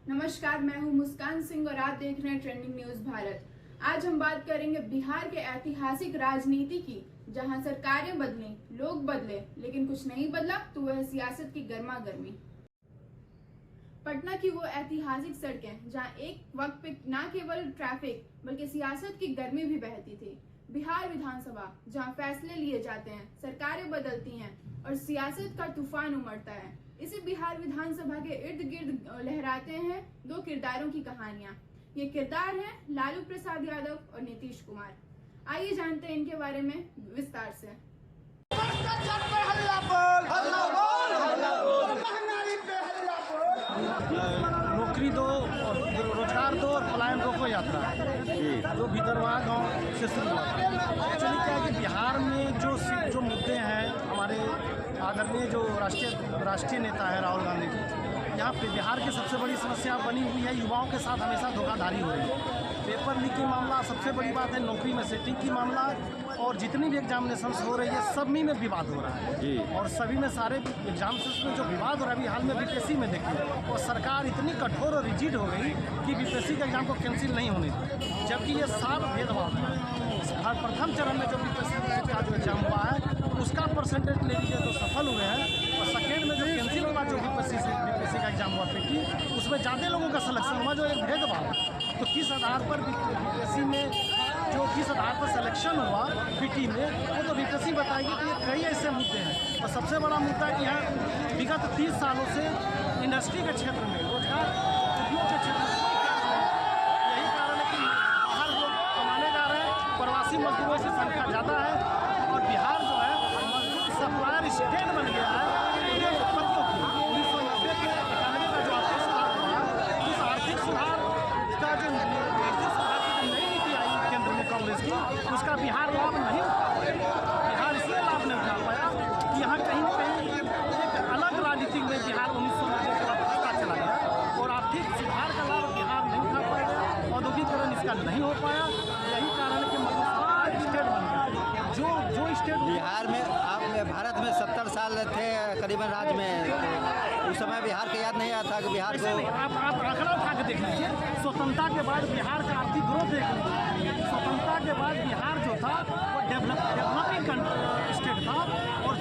नमस्कार, मैं हूं मुस्कान सिंह और आप देख रहे हैं ट्रेंडिंग न्यूज भारत। आज हम बात करेंगे बिहार के ऐतिहासिक राजनीति की, जहां सरकारें बदली, लोग बदले, लेकिन कुछ नहीं बदला तो वह सियासत की गर्मा गर्मी। पटना की वो ऐतिहासिक सड़कें जहां एक वक्त पे न केवल ट्रैफिक बल्कि सियासत की गर्मी भी बहती थी। बिहार विधानसभा जहां फैसले लिए जाते हैं, सरकारें बदलती हैं और सियासत का तूफान उमड़ता है। इसी बिहार विधानसभा के इर्द गिर्द लहराते हैं दो किरदारों की कहानियां। ये किरदार हैं लालू प्रसाद यादव और नीतीश कुमार। आइए जानते हैं इनके बारे में विस्तार से। नौकरी दो और रोजगार दो और पलायन रोको यात्रा जो भीतरवा गांव से शुरू हुआ। एक्चुअली क्या है कि बिहार में जो मुद्दे हैं, हमारे आदरणीय जो राष्ट्रीय नेता है राहुल गांधी जी, यहाँ पे बिहार की सबसे बड़ी समस्या बनी हुई है, युवाओं के साथ हमेशा धोखाधड़ी हो रही है। पेपर लीक की मामला सबसे बड़ी बात है, नौकरी में सेटिंग की मामला, और जितनी भी एग्जामिनेशंस हो रही है सभी में विवाद हो रहा है जी। और सभी में सारे एग्जाम्स में जो विवाद हो रहा है, अभी हाल में बीपीएससी में देखिए, और सरकार इतनी कठोर और रिजिड हो गई कि बीपीएससी के एग्जाम को कैंसिल नहीं होने दी, जबकि ये साफ भेदभाव था। प्रथम चरण में जो बीपीएससी का जो एग्जाम हुआ है उसका परसेंटेज ले लीजिए तो सफल हुए हैं, और सेकेंड में जो कैंसिल हुआ जो बीपीएससी का एग्जाम हुआ पीटी, उसमें ज़्यादा लोगों का सिलेक्शन हुआ, जो एक भेदभाव। तो किस आधार पर बीपीएससी में जो किस आधार पर सिलेक्शन हुआ पीटी में, वो तो बीपीएससी बताएगी। तो ये कई ऐसे मुद्दे हैं। तो सबसे बड़ा मुद्दा कि यहाँ विगत 30 सालों से इंडस्ट्री के क्षेत्र में, रोजगार उद्योग के क्षेत्र में यही कारण है कि बाहर लोग कमाने जा रहे हैं, प्रवासी मजदूरों की संख्या ज़्यादा है, और बिहार जो है मजदूर सप्लायर स्टेट बन गया है। 1990 के 91 का जो आर्थिक सुधार हुआ, उस आर्थिक सुधार का जो नई नीति आई केंद्र में कांग्रेस की, उसका बिहार लाभ नहीं उठा पाया। बिहार इसलिए लाभ नहीं उठा पाया कि यहाँ कहीं न कहीं एक अलग राजनीति में बिहार 1990 के बाद फंसता चला गया, और आर्थिक सुधार का लाभ बिहार नहीं उठा पाया, औद्योगिकरण इसका नहीं हो पाया। यही कारण है कि मतलब स्टेट बन गया। जो स्टेट बिहार में आप भारत में 70 साल थे करीबन राज में, उस समय बिहार के याद नहीं आता कि बिहार को आप आंकड़ा उठा के देख लीजिए। स्वतंत्रता के बाद बिहार का आर्थिक ग्रोथ देख लीजिए। स्वतंत्रता के बाद बिहार जो था वो डेवलपिंग स्टेट था, और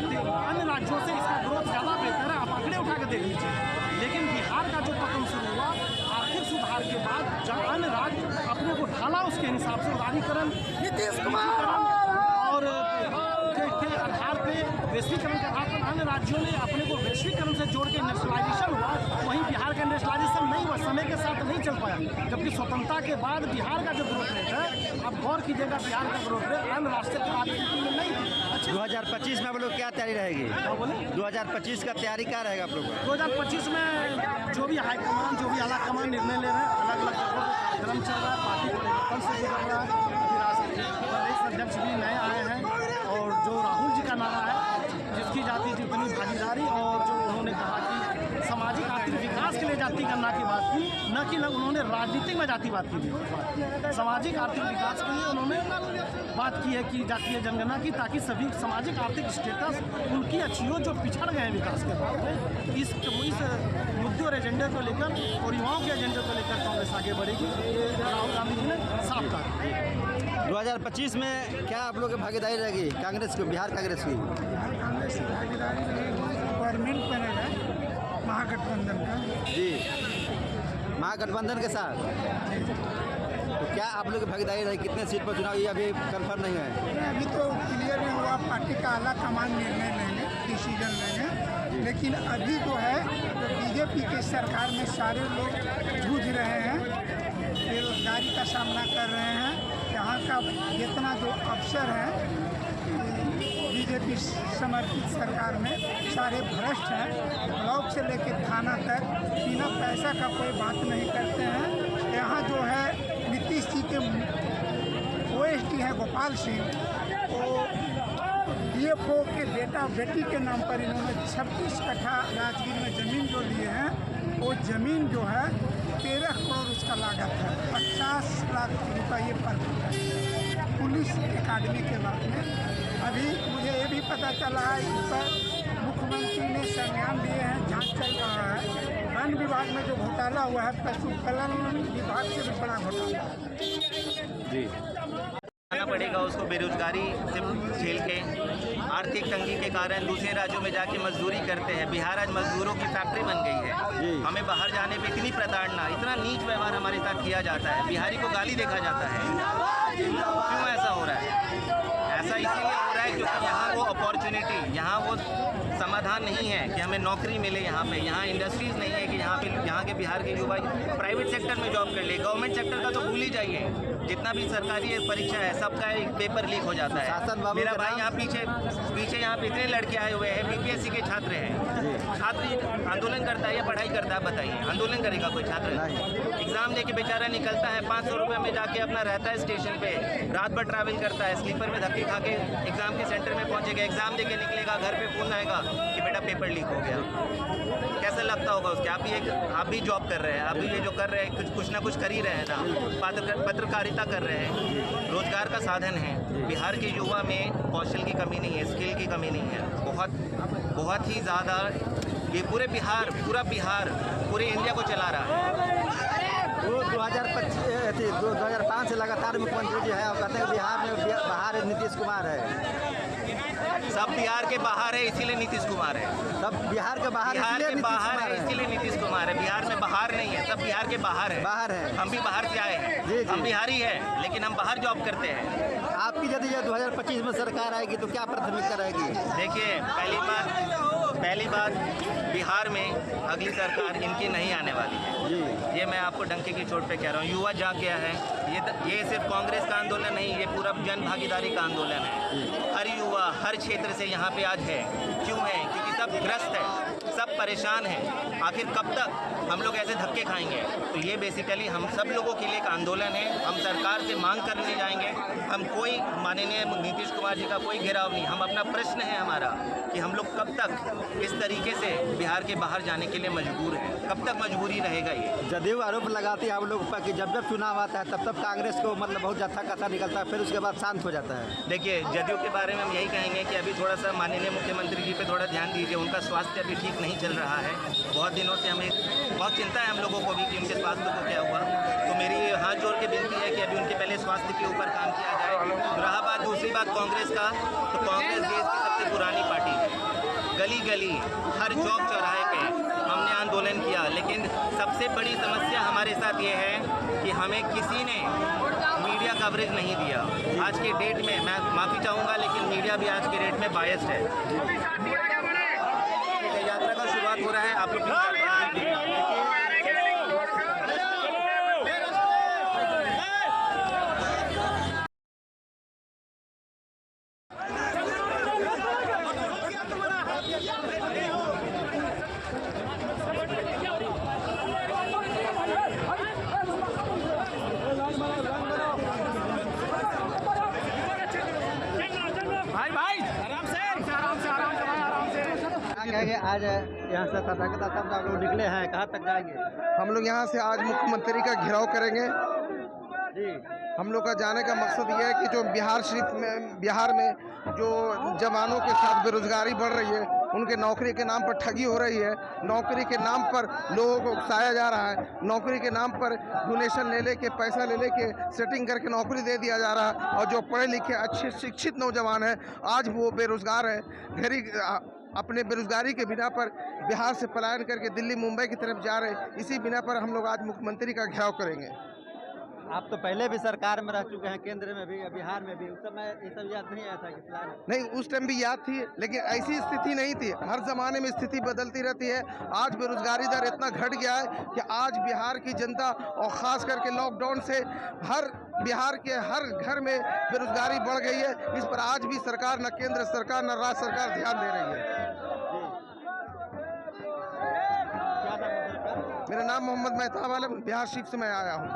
अन्य राज्यों से इसका ग्रोथ ज़्यादा बेहतर है। आप आंकड़े उठा के देख लीजिए। लेकिन बिहार का जो पतन शुरू हुआ आर्थिक सुधार के बाद, जहाँ अन्य राज्य अपने को ढाला उसके हिसाब से उदारीकरण, नीतीश कुमार और के आधार पे, वैश्वीकरण के आधार पर अन्य राज्यों ने अपने को वैश्वीकरण से जोड़ के इंडस्ट्रियलाइजेशन हुआ। वहीं बिहार का इंडस्ट्रियलाइजेशन नहीं हुआ, समय के साथ नहीं चल पाया। जबकि स्वतंत्रता के बाद बिहार का जो ग्रोथ रेट है, आप गौर कीजिएगा, बिहार का ग्रोथ रेट अन्य राष्ट्र की राजनीति में नहीं है। 2025 में आप लोग क्या तैयारी रहेगी? 2025 का तैयारी क्या रहेगा आप लोग? 2025 में जो भी हाईकमान, जो भी आला कमान निर्णय ले रहे हैं, अलग अलग जगहों पर कार्यक्रम चल रहा है, पार्टी परिवर्तन से गुजर रहा है। राष्ट्रीय प्रदेश अध्यक्ष भी नए आए हैं, और जो राहुल जी का नारा है, जिसकी जाति जितनी भागीदारी, और जो उन्होंने कहा कि सामाजिक आर्थिक विकास के लिए जाति गणना की बात की, न कि उन्होंने राजनीतिक में जातिवाद की भी। सामाजिक आर्थिक विकास के लिए उन्होंने बात की है कि जातीय जनगणना की, ताकि सभी सामाजिक आर्थिक स्टेटस उनकी अच्छी हो जो पिछड़ गए हैं विकास के बाद में। इस मुद्दे और एजेंडे को लेकर और युवाओं के एजेंडे को लेकर कांग्रेस आगे बढ़ेगी। ये राहुल गांधी जी ने साफ कहा। 2025 में क्या आप लोग की भागीदारी रहेगी कांग्रेस की, बिहार कांग्रेस की? कांग्रेस की भागीदारी गवर्नमेंट बनेगा महागठबंधन का जी, महागठबंधन के साथ। तो क्या आप लोग की भागीदारी रहेगी? कितने सीट पर चुनाव, ये अभी कंफर्म नहीं है? अभी तो क्लियर नहीं हुआ, पार्टी का आला कमान निर्णय लेंगे, डिसीजन लेंगे। लेकिन अभी जो है तो बीजेपी की सरकार में सारे लोग जूझ रहे हैं, बेरोजगारी का सामना कर रहे हैं। यहाँ का जितना जो अफसर हैं बीजेपी समर्थित सरकार में, सारे भ्रष्ट हैं। ब्लॉक से लेकर थाना तक बिना पैसा का कोई बात नहीं करते हैं। यहाँ जो है नीतीश जी के ओएसडी है गोपाल सिंह, वो डीएफओ के बेटा बेटी के नाम पर इन्होंने 26 कट्ठा राजगीर में ज़मीन जो लिए हैं, वो ज़मीन जो है 13 करोड़ उसका लागत है, 50 लाख रुपये पर है। पुलिस अकादमी के बाद में अभी मुझे ये भी पता चला है, इस पर मुख्यमंत्री ने संज्ञान लिए हैं, जांच चल रहा है। खाद्यान्न विभाग में जो घोटाला हुआ है, पशुपालन विभाग से भी बड़ा घोटाला है। जी जाना पड़ेगा उसको, बेरोजगारी से झेल के, आर्थिक तंगी के कारण दूसरे राज्यों में जाके मजदूरी करते हैं। बिहार आज मजदूरों की फैक्ट्री बन गई है। हमें बाहर जाने पे इतनी प्रताड़ना, इतना नीच व्यवहार हमारे साथ किया जाता है। बिहारी को गाली देखा जाता है। क्यों ऐसा हो रहा है? ऐसा इसीलिए हो रहा है क्योंकि यहाँ वो अपॉर्चुनिटी, यहाँ वो समाधान नहीं है कि हमें नौकरी मिले। यहाँ इंडस्ट्रीज़ नहीं है कि यहाँ के बिहार के युवा प्राइवेट सेक्टर में जॉब कर ले। गवर्नमेंट सेक्टर का तो भूल ही जाइए। जितना भी सरकारी परीक्षा है सबका एक पेपर लीक हो जाता है। मेरा भाई यहाँ पीछे यहाँ पे इतने लड़के आए हुए हैं, बीपीएससी के छात्र हैं। छात्र आंदोलन करता है या पढ़ाई करता है? बताइए, आंदोलन करेगा कोई छात्र? एग्जाम लेके बेचारा निकलता है, 500 रुपये में जाके अपना रहता है स्टेशन पे, रात भर ट्रैवल करता है, स्लीपर में धक्के खा के एग्जाम के सेंटर में पहुंचेगा, एग्जाम देके निकलेगा, घर पे फोन आएगा कि बेटा पेपर लीक हो गया। कैसा लगता होगा उसके? आप भी जॉब कर रहे हैं, आप भी ये जो कर रहे हैं कुछ ना कुछ कर ही रहे हैं ना, पत्रकारिता कर रहे हैं, रोजगार का साधन है। बिहार के युवा में कौशल की कमी नहीं है, स्किल की कमी नहीं है, बहुत ही ज़्यादा। ये पूरा बिहार पूरे इंडिया को चला रहा है। वो 2005 से लगातार मुख्यमंत्री जी है और कहते हैं बिहार में बाहर नीतीश कुमार है। सब बिहार के बाहर है इसीलिए नीतीश कुमार है। सब बिहार के बाहर है इसीलिए नीतीश कुमार है। बिहार में बाहर नहीं है, सब बिहार के बाहर है। हम भी बाहर से आए हैं, हम बिहारी हैं, लेकिन हम बाहर जॉब करते हैं। आपकी यदि 2025 में सरकार आएगी तो क्या प्राथमिकता रहेगी? देखिए, पहली बात बिहार में अगली सरकार इनकी नहीं आने वाली है। ये मैं आपको डंके की चोट पे कह रहा हूँ। युवा जाग गया है। ये सिर्फ कांग्रेस का आंदोलन नहीं, ये पूरा जन भागीदारी का आंदोलन है। हर युवा हर क्षेत्र से यहाँ पे आज है। क्यों है? क्योंकि सब ग्रस्त है, सब परेशान हैं। आखिर कब तक हम लोग ऐसे धक्के खाएंगे? तो ये बेसिकली हम सब लोगों के लिए एक आंदोलन है। हम सरकार से मांग करने जाएंगे। हम कोई माननीय नीतीश कुमार जी का कोई घेराव नहीं। हम अपना प्रश्न है हमारा कि हम लोग कब तक इस तरीके से बिहार के बाहर जाने के लिए मजबूर हैं? कब तक मजबूरी रहेगा ये? जदयू आरोप लगाती है आप लोग पर कि जब चुनाव आता है तब कांग्रेस को मतलब बहुत जत्था कथा निकलता है, फिर उसके बाद शांत हो जाता है। देखिए, जदयू के बारे में हम यही कहेंगे कि अभी थोड़ा सा माननीय मुख्यमंत्री जी पे थोड़ा ध्यान दीजिए। उनका स्वास्थ्य अभी ठीक नहीं चल रहा है। बहुत दिनों से हमें बहुत चिंता है हम लोगों को भी कि उनके स्वास्थ्य को क्या हुआ। तो मेरी हाथ जोड़ के विनती है कि अभी उनके पहले स्वास्थ्य के ऊपर काम किया जाए। रहा बात दूसरी बात कांग्रेस का, तो कांग्रेस देश की सबसे पुरानी पार्टी है। गली गली हर चौक चौराहे पे हमने आंदोलन किया, लेकिन सबसे बड़ी समस्या हमारे साथ ये है कि हमें किसी ने मीडिया कवरेज नहीं दिया। आज के डेट में मैं माफ़ी चाहूँगा, लेकिन मीडिया भी आज के डेट में बायस्ड है। यात्रा का शुरुआत हो रहा है, आप लोग कहेंगे आज यहाँ से तथाकथा सब आप लोग निकले हैं, कहाँ तक जाएंगे? हम लोग यहाँ से आज मुख्यमंत्री का घेराव करेंगे। जी, हम लोग का जाने का मकसद ये है कि जो बिहार में जो जवानों के साथ बेरोजगारी बढ़ रही है, उनके नौकरी के नाम पर ठगी हो रही है, नौकरी के नाम पर लोगों को उकसाया जा रहा है, नौकरी के नाम पर डोनेशन ले के पैसा ले के सेटिंग करके नौकरी दे दिया जा रहा है। और जो पढ़े लिखे अच्छे शिक्षित नौजवान हैं आज वो बेरोजगार है। अपने बेरोजगारी के बिना पर बिहार से पलायन करके दिल्ली मुंबई की तरफ जा रहे। इसी बिना पर हम लोग आज मुख्यमंत्री का घेराव करेंगे। आप तो पहले भी सरकार में रह चुके हैं, केंद्र में भी बिहार में भी, उस समय ये सब याद नहीं आया था कि प्लान? नहीं, उस टाइम भी याद थी, लेकिन ऐसी स्थिति नहीं थी। हर जमाने में स्थिति बदलती रहती है। आज बेरोजगारी दर इतना घट गया है कि आज बिहार की जनता और ख़ास करके लॉकडाउन से बिहार के हर घर में बेरोजगारी बढ़ गई है। इस पर आज भी सरकार, न केंद्र सरकार न राज्य सरकार ध्यान दे रही है। मेरा नाम मोहम्मद मेहताब आलम, बिहार शिफ्ट से मैं आया हूँ।